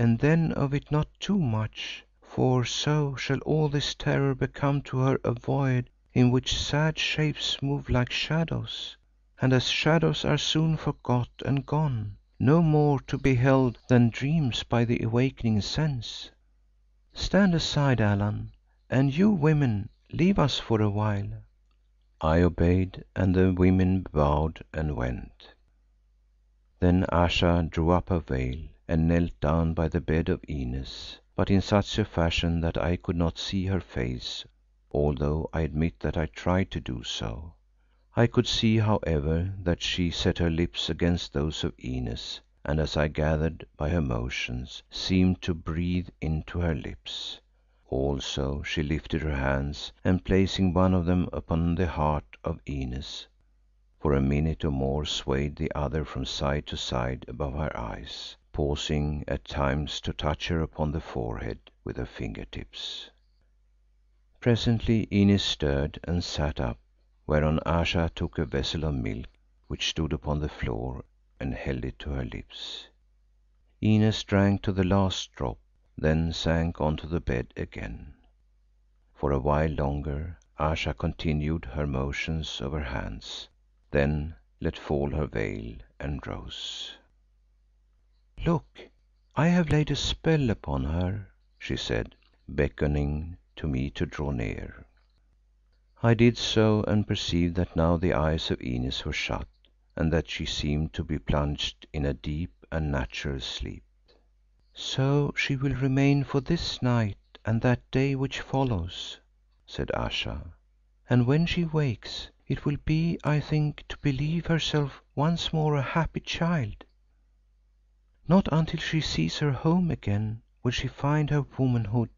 and then of it not too much, for so shall all this terror become to her a void in which sad shapes move like shadows, and as shadows are soon forgot and gone, no more to be held than dreams by the awakening sense. Stand aside, Allan, and you women leave us for a while." I obeyed and the women bowed and went. Then Ayesha drew up a veil and knelt down by the bed of Inez, but in such a fashion that I could not see her face, although I admit that I tried to do so. I could see, however, that she set her lips against those of Inez and, as I gathered by her motions, seemed to breathe into her lips. Also she lifted her hands and placing one of them upon the heart of Inez, for a minute or more swayed the other from side to side above her eyes, pausing at times to touch her upon the forehead with her finger tips. Presently Inez stirred and sat up, whereon Ayesha took a vessel of milk which stood upon the floor and held it to her lips. Inez drank to the last drop, then sank onto the bed again. For a while longer Ayesha continued her motions of her hands, then let fall her veil and rose. "Look, I have laid a spell upon her," she said, beckoning to me to draw near. I did so and perceived that now the eyes of Inez were shut and that she seemed to be plunged in a deep and natural sleep. "So she will remain for this night and that day which follows," said Ayesha, "and when she wakes it will be, I think, to believe herself once more a happy child. Not until she sees her home again will she find her womanhood,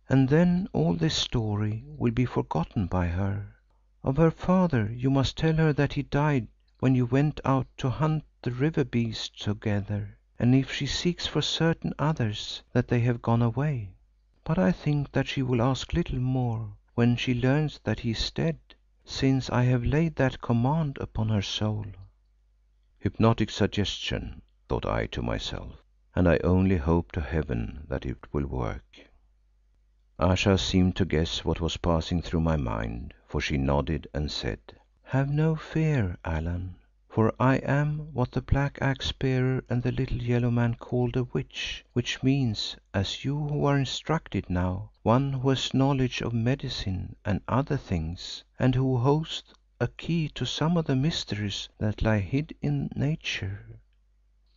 and then all this story will be forgotten by her. Of her father you must tell her that he died when you went out to hunt the river beasts together, and if she seeks for certain others, that they have gone away. But I think that she will ask little more when she learns that he is dead, since I have laid that command upon her soul." Hypnotic suggestion, thought I to myself, and I only hope to heaven that it will work. Ayesha seemed to guess what was passing through my mind, for she nodded and said, "Have no fear, Allan, for I am what the Black Axe bearer and the little yellow man called a witch, which means, as you who are instructed now, one who has knowledge of medicine and other things, and who holds a key to some of the mysteries that lie hid in nature."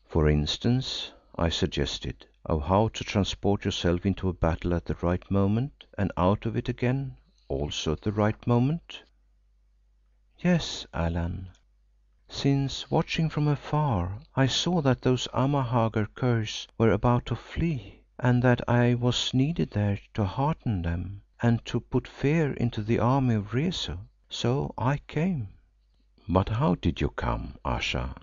"For instance," I suggested, "of how to transport yourself into a battle at the right moment and out of it again also at the right moment?" "Yes, Allan, since watching from afar I saw that those Amahagger curs were about to flee and that I was needed there to hearten them and to put fear into the army of Rezu, so I came." "But how did you come, Ayesha?"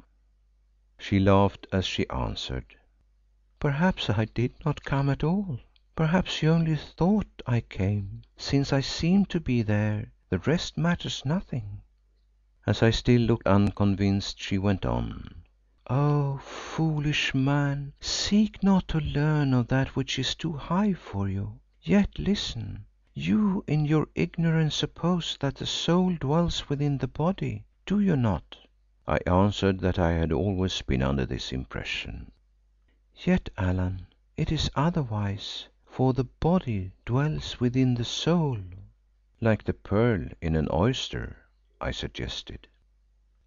She laughed as she answered, "Perhaps I did not come at all. Perhaps you only thought I came. Since I seemed to be there, the rest matters nothing." As I still looked unconvinced, she went on, "Oh, foolish man, seek not to learn of that which is too high for you. Yet listen. You in your ignorance suppose that the soul dwells within the body, do you not?" I answered that I had always been under this impression. "Yet, Allan, it is otherwise, for the body dwells within the soul." "Like the pearl in an oyster," I suggested.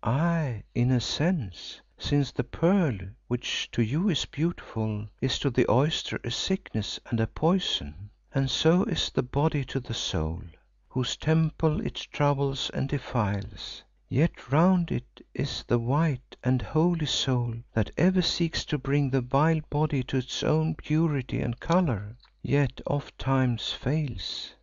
"Aye, in a sense, since the pearl, which to you is beautiful, is to the oyster a sickness and a poison, and so is the body to the soul, whose temple it troubles and defiles. Yet round it is the white and holy soul that ever seeks to bring the vile body to its own purity and colour, yet ofttimes fails.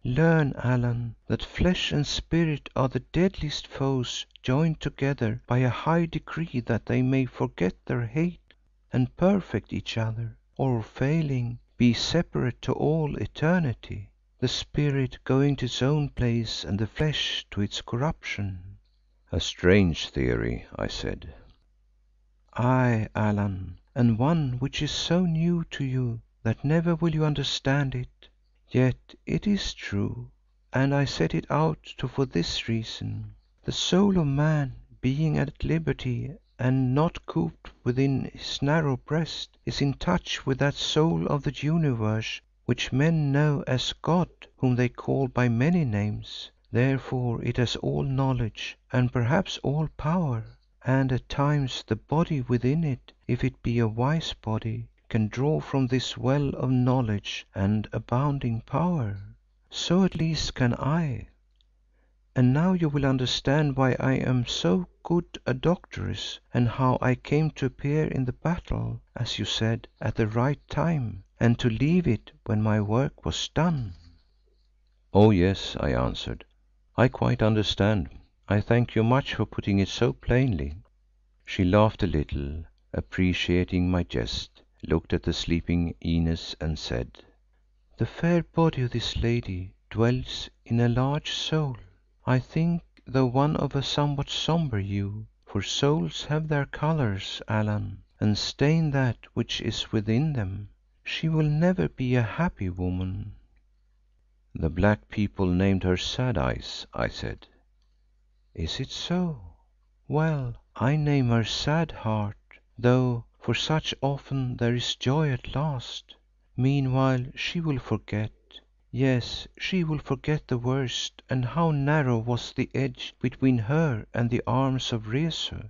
Learn, Allan, that flesh and spirit are the deadliest foes joined together by a high decree that they may forget their hate and perfect each other, or failing, be separate to all eternity, the spirit going to its own place and the flesh to its corruption." "A strange theory," I said. "Aye, Allan, and one which is so new to you that never will you understand it. Yet it is true, and I set it out for this reason. The soul of man, being at liberty and not cooped within his narrow breast, is in touch with that soul of the universe which men know as God, whom they call by many names. Therefore it has all knowledge and perhaps all power, and at times the body within it, if it be a wise body, can draw from this well of knowledge and abounding power. So at least can I. And now you will understand why I am so good a doctoress and how I came to appear in the battle, as you said, at the right time, and to leave it when my work was done." "Oh yes," I answered, "I quite understand. I thank you much for putting it so plainly." She laughed a little, appreciating my jest, looked at the sleeping Inez and said, "The fair body of this lady dwells in a large soul, I think, though one of a somewhat sombre hue, for souls have their colours, Allan, and stain that which is within them. She will never be a happy woman." "The black people named her Sad Eyes," I said. "Is it so? Well, I name her Sad Heart, though for such often there is joy at last. Meanwhile she will forget. Yes, she will forget the worst and how narrow was the edge between her and the arms of Rezu."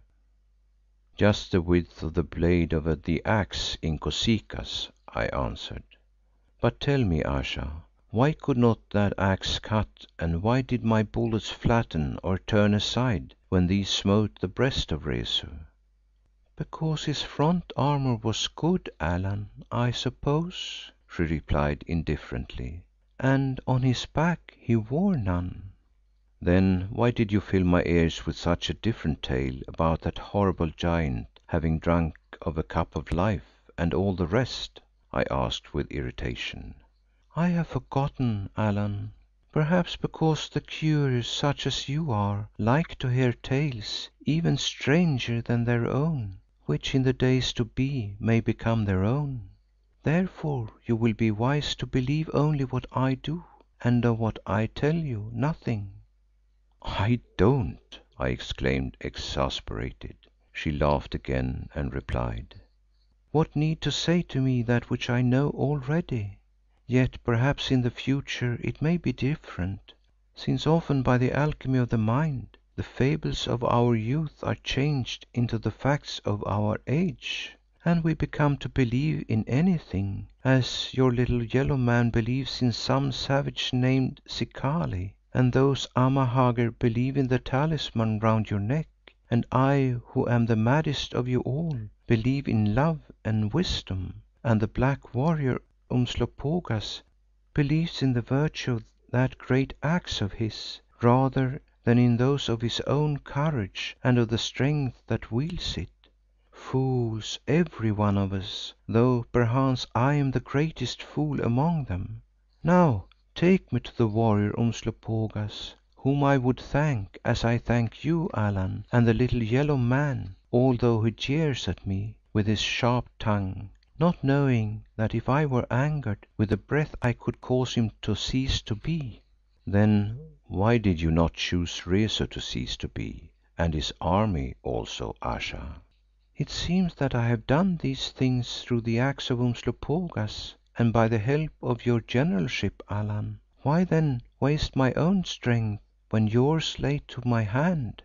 "Just the width of the blade of the axe in Kosika's," I answered. "But tell me, Ayesha, why could not that axe cut and why did my bullets flatten or turn aside when these smote the breast of Rezu?" "Because his front armour was good, Allan, I suppose," she replied indifferently, "and on his back he wore none." "Then why did you fill my ears with such a different tale about that horrible giant having drunk of a cup of life and all the rest?" I asked with irritation. "I have forgotten, Allan. Perhaps because the curious, such as you are, like to hear tales even stranger than their own, which in the days to be may become their own. Therefore you will be wise to believe only what I do, and of what I tell you, nothing." "I don't," I exclaimed exasperated. She laughed again and replied, "What need to say to me that which I know already? Yet perhaps in the future it may be different, since often by the alchemy of the mind, the fables of our youth are changed into the facts of our age, and we become to believe in anything, as your little yellow man believes in some savage named Zikali, and those Amahagger believe in the talisman round your neck, and I who am the maddest of you all, believe in love and wisdom, and the black warrior Umslopogaas believes in the virtue of that great axe of his, rather than in those of his own courage and of the strength that wields it. Fools every one of us, though perchance I am the greatest fool among them. Now take me to the warrior Umslopogaas, whom I would thank as I thank you, Allan, and the little yellow man, although he jeers at me with his sharp tongue, not knowing that if I were angered, with a breath I could cause him to cease to be." "Then why did you not choose Rezu to cease to be, and his army also, Ayesha?" "It seems that I have done these things through the axe of Umslopogaas and by the help of your generalship, Allan. Why then waste my own strength when yours lay to my hand?"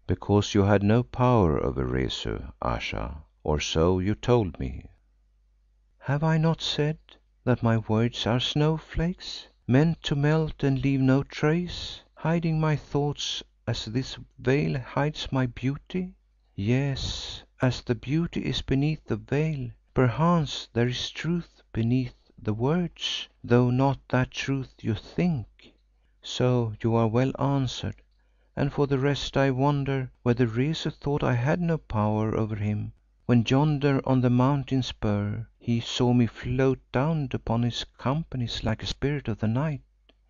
"Because you had no power over Rezu, Ayesha, or so you told me." "Have I not said that my words are snowflakes, meant to melt and leave no trace, hiding my thoughts as this veil hides my beauty? Yes, as the beauty is beneath the veil, perchance there is truth beneath the words, though not that truth you think. So you are well answered, and for the rest I wonder whether Rezu thought I had no power over him when yonder on the mountain spur he saw me float down upon his companies like a spirit of the night.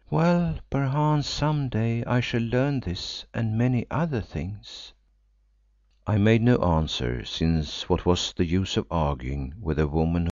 Well, perchance some day I shall learn this and many other things." I made no answer, since what was the use of arguing with a woman